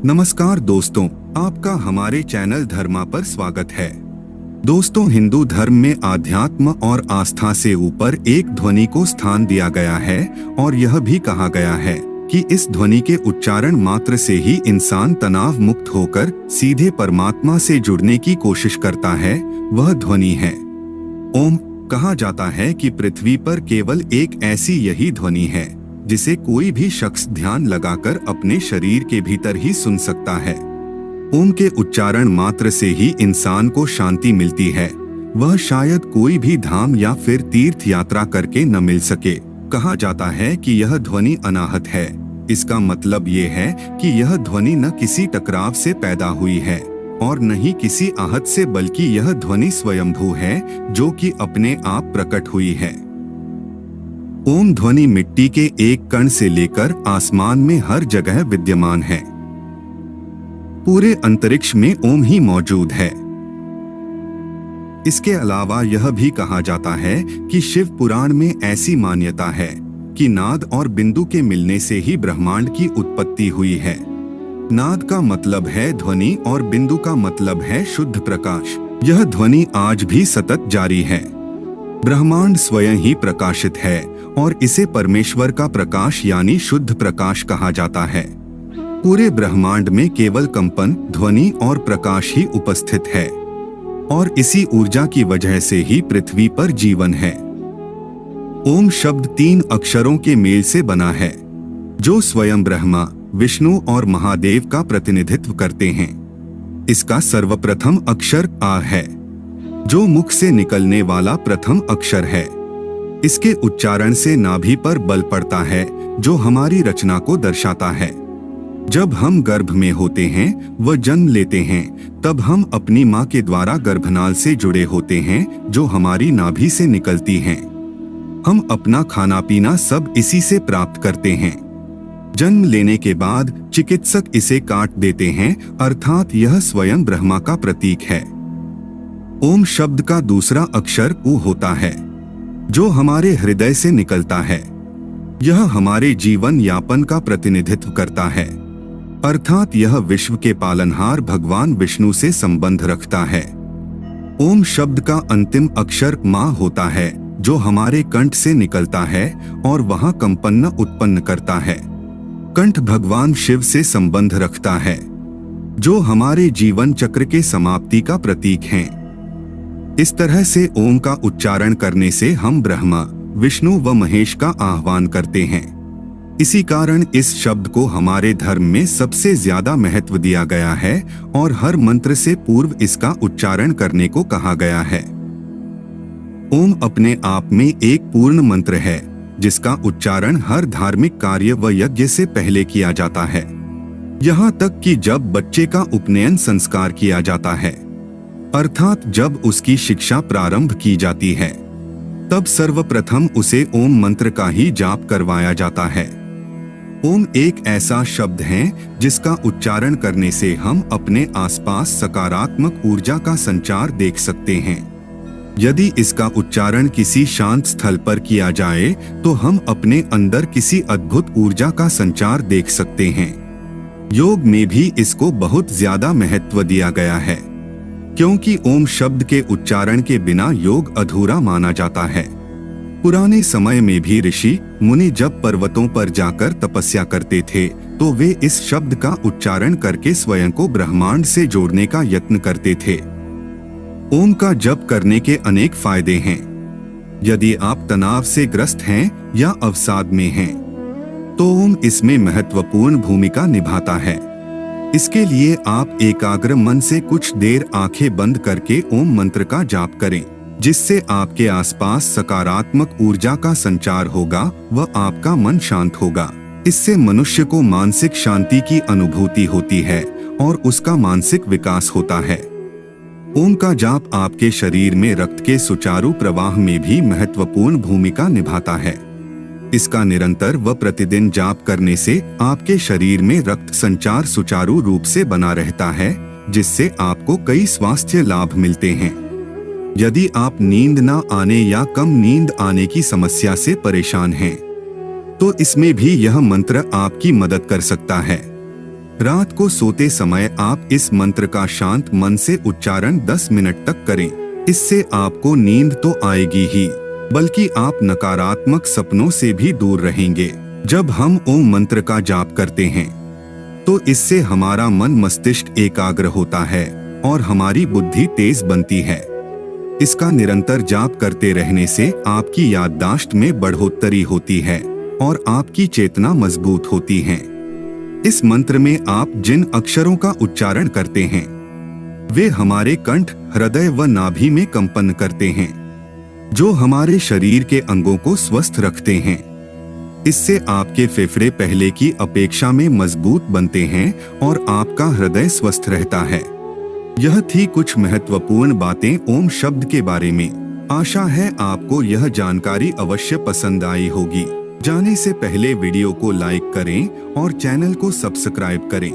नमस्कार दोस्तों, आपका हमारे चैनल धर्मा पर स्वागत है। दोस्तों, हिंदू धर्म में आध्यात्म और आस्था से ऊपर एक ध्वनि को स्थान दिया गया है और यह भी कहा गया है कि इस ध्वनि के उच्चारण मात्र से ही इंसान तनाव मुक्त होकर सीधे परमात्मा से जुड़ने की कोशिश करता है। वह ध्वनि है ओम। कहा जाता है कि पृथ्वी पर केवल एक ऐसी यही ध्वनि है जिसे कोई भी शख्स ध्यान लगाकर अपने शरीर के भीतर ही सुन सकता है। ओम के उच्चारण मात्र से ही इंसान को शांति मिलती है। वह शायद कोई भी धाम या फिर तीर्थ यात्रा करके न मिल सके। कहा जाता है कि यह ध्वनि अनाहत है। इसका मतलब ये है कि यह ध्वनि न किसी टकराव से पैदा हुई है और न ही किसी आहत से, बल्कि यह ध्वनि स्वयंभू है जो कि अपने आप प्रकट हुई है। ओम ध्वनि मिट्टी के एक कण से लेकर आसमान में हर जगह विद्यमान है। पूरे अंतरिक्ष में ओम ही मौजूद है। इसके अलावा यह भी कहा जाता है कि शिव पुराण में ऐसी मान्यता है कि नाद और बिंदु के मिलने से ही ब्रह्मांड की उत्पत्ति हुई है। नाद का मतलब है ध्वनि और बिंदु का मतलब है शुद्ध प्रकाश। यह ध्वनि आज भी सतत जारी है। ब्रह्मांड स्वयं ही प्रकाशित है और इसे परमेश्वर का प्रकाश यानी शुद्ध प्रकाश कहा जाता है। पूरे ब्रह्मांड में केवल कंपन, ध्वनि और प्रकाश ही उपस्थित है और इसी ऊर्जा की वजह से ही पृथ्वी पर जीवन है। ओम शब्द 3 अक्षरों के मेल से बना है जो स्वयं ब्रह्मा, विष्णु और महादेव का प्रतिनिधित्व करते हैं। इसका सर्वप्रथम अक्षर आ है जो मुख से निकलने वाला प्रथम अक्षर है। इसके उच्चारण से नाभि पर बल पड़ता है जो हमारी रचना को दर्शाता है। जब हम गर्भ में होते हैं व जन्म लेते हैं तब हम अपनी माँ के द्वारा गर्भनाल से जुड़े होते हैं जो हमारी नाभि से निकलती हैं। हम अपना खाना पीना सब इसी से प्राप्त करते हैं। जन्म लेने के बाद चिकित्सक इसे काट देते हैं, अर्थात यह स्वयं ब्रह्मा का प्रतीक है। ओम शब्द का दूसरा अक्षर उ होता है जो हमारे हृदय से निकलता है। यह हमारे जीवन यापन का प्रतिनिधित्व करता है, अर्थात यह विश्व के पालनहार भगवान विष्णु से संबंध रखता है। ओम शब्द का अंतिम अक्षर माँ होता है जो हमारे कंठ से निकलता है और वहाँ कंपन उत्पन्न करता है। कंठ भगवान शिव से संबंध रखता है जो हमारे जीवन चक्र के समाप्ति का प्रतीक हैं। इस तरह से ओम का उच्चारण करने से हम ब्रह्मा, विष्णु व महेश का आह्वान करते हैं। इसी कारण इस शब्द को हमारे धर्म में सबसे ज्यादा महत्व दिया गया है और हर मंत्र से पूर्व इसका उच्चारण करने को कहा गया है। ओम अपने आप में एक पूर्ण मंत्र है जिसका उच्चारण हर धार्मिक कार्य व यज्ञ से पहले किया जाता है। यहाँ तक कि जब बच्चे का उपनयन संस्कार किया जाता है, अर्थात जब उसकी शिक्षा प्रारंभ की जाती है, तब सर्वप्रथम उसे ओम मंत्र का ही जाप करवाया जाता है। ओम एक ऐसा शब्द है जिसका उच्चारण करने से हम अपने आसपास सकारात्मक ऊर्जा का संचार देख सकते हैं। यदि इसका उच्चारण किसी शांत स्थल पर किया जाए तो हम अपने अंदर किसी अद्भुत ऊर्जा का संचार देख सकते हैं। योग में भी इसको बहुत ज्यादा महत्व दिया गया है क्योंकि ओम शब्द के उच्चारण के बिना योग अधूरा माना जाता है। पुराने समय में भी ऋषि मुनि जब पर्वतों पर जाकर तपस्या करते थे तो वे इस शब्द का उच्चारण करके स्वयं को ब्रह्मांड से जोड़ने का यत्न करते थे। ओम का जप करने के अनेक फायदे हैं। यदि आप तनाव से ग्रस्त हैं या अवसाद में हैं, तो ओम इसमें महत्वपूर्ण भूमिका निभाता है। इसके लिए आप एकाग्र मन से कुछ देर आंखें बंद करके ओम मंत्र का जाप करें, जिससे आपके आसपास सकारात्मक ऊर्जा का संचार होगा व आपका मन शांत होगा। इससे मनुष्य को मानसिक शांति की अनुभूति होती है और उसका मानसिक विकास होता है। ओम का जाप आपके शरीर में रक्त के सुचारू प्रवाह में भी महत्वपूर्ण भूमिका निभाता है। इसका निरंतर व प्रतिदिन जाप करने से आपके शरीर में रक्त संचार सुचारू रूप से बना रहता है, जिससे आपको कई स्वास्थ्य लाभ मिलते हैं। यदि आप नींद न आने या कम नींद आने की समस्या से परेशान हैं, तो इसमें भी यह मंत्र आपकी मदद कर सकता है। रात को सोते समय आप इस मंत्र का शांत मन से उच्चारण 10 मिनट तक करें। इससे आपको नींद तो आएगी ही, बल्कि आप नकारात्मक सपनों से भी दूर रहेंगे। जब हम ओम मंत्र का जाप करते हैं तो इससे हमारा मन मस्तिष्क एकाग्र होता है और हमारी बुद्धि तेज बनती है। इसका निरंतर जाप करते रहने से आपकी याददाश्त में बढ़ोतरी होती है और आपकी चेतना मजबूत होती है। इस मंत्र में आप जिन अक्षरों का उच्चारण करते हैं वे हमारे कंठ, हृदय व नाभि में कंपन करते हैं, जो हमारे शरीर के अंगों को स्वस्थ रखते हैं। इससे आपके फेफड़े पहले की अपेक्षा में मजबूत बनते हैं और आपका हृदय स्वस्थ रहता है। यह थी कुछ महत्वपूर्ण बातें ओम शब्द के बारे में। आशा है आपको यह जानकारी अवश्य पसंद आई होगी। जाने से पहले वीडियो को लाइक करें और चैनल को सब्सक्राइब करें।